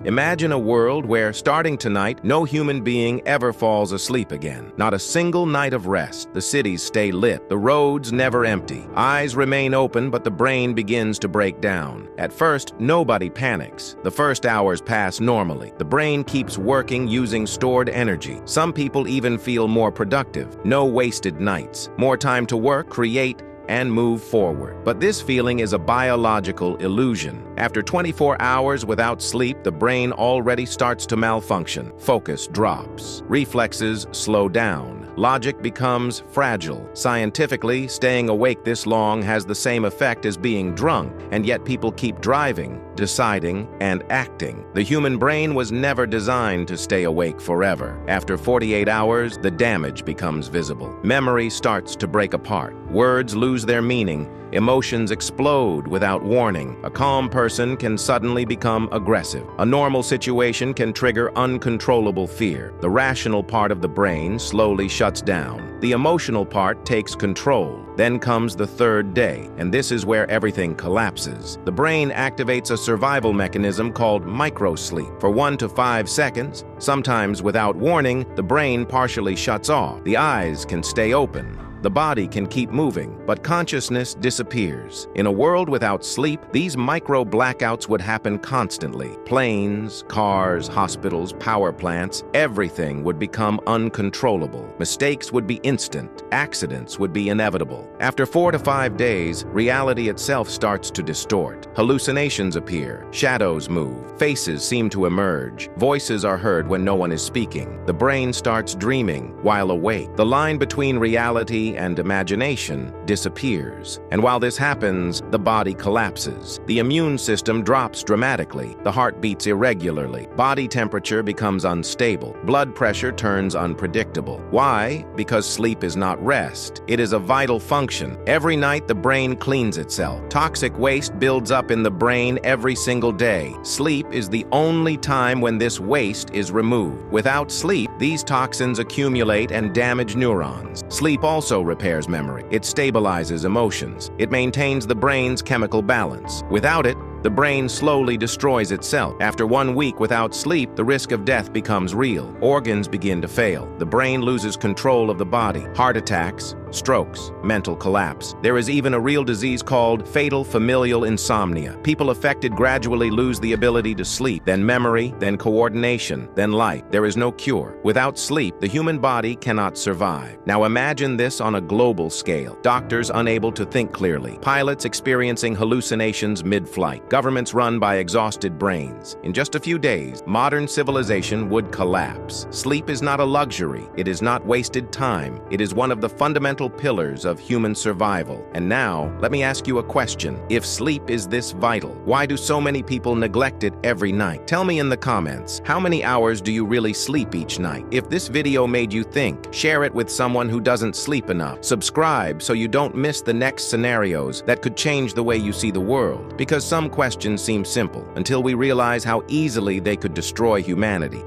Imagine a world where, starting tonight, no human being ever falls asleep again. Not a single night of rest. The cities stay lit. The roads never empty. Eyes remain open, but the brain begins to break down. At first, nobody panics. The first hours pass normally. The brain keeps working using stored energy. Some people even feel more productive. No wasted nights. More time to work, create, and move forward. But this feeling is a biological illusion. After 24 hours without sleep, the brain already starts to malfunction. Focus drops. Reflexes slow down. Logic becomes fragile. Scientifically, staying awake this long has the same effect as being drunk, and yet people keep driving, deciding, and acting. The human brain was never designed to stay awake forever. After 48 hours, the damage becomes visible. Memory starts to break apart. Words lose their meaning. Emotions explode without warning. A calm person can suddenly become aggressive. A normal situation can trigger uncontrollable fear. The rational part of the brain slowly shuts down. The emotional part takes control. Then comes the third day, and this is where everything collapses. The brain activates a survival mechanism called microsleep. For 1 to 5 seconds, sometimes without warning, the brain partially shuts off. The eyes can stay open. The body can keep moving, but consciousness disappears. In a world without sleep, these micro blackouts would happen constantly. Planes, cars, hospitals, power plants, everything would become uncontrollable. Mistakes would be instant. Accidents would be inevitable. After 4 to 5 days, reality itself starts to distort. Hallucinations appear. Shadows move. Faces seem to emerge. Voices are heard when no one is speaking. The brain starts dreaming while awake. The line between reality and imagination disappears. And while this happens, the body collapses. The immune system drops dramatically. The heart beats irregularly. Body temperature becomes unstable. Blood pressure turns unpredictable. Why? Because sleep is not rest. It is a vital function. Every night, the brain cleans itself. Toxic waste builds up in the brain every single day. Sleep is the only time when this waste is removed. Without sleep, these toxins accumulate and damage neurons. Sleep also repairs memory. It stabilizes emotions. It maintains the brain's chemical balance. Without it, the brain slowly destroys itself. After 1 week without sleep, the risk of death becomes real. Organs begin to fail. The brain loses control of the body. Heart attacks, strokes, mental collapse. There is even a real disease called fatal familial insomnia. People affected gradually lose the ability to sleep, then memory, then coordination, then life. There is no cure. Without sleep, the human body cannot survive. Now imagine this on a global scale. Doctors unable to think clearly. Pilots experiencing hallucinations mid-flight. Governments run by exhausted brains. In just a few days, modern civilization would collapse. Sleep is not a luxury. It is not wasted time. It is one of the fundamental pillars of human survival. And now, let me ask you a question. If sleep is this vital, why do so many people neglect it every night? Tell me in the comments, how many hours do you really sleep each night? If this video made you think, share it with someone who doesn't sleep enough. Subscribe so you don't miss the next scenarios that could change the way you see the world. Because some questions seem simple until we realize how easily they could destroy humanity.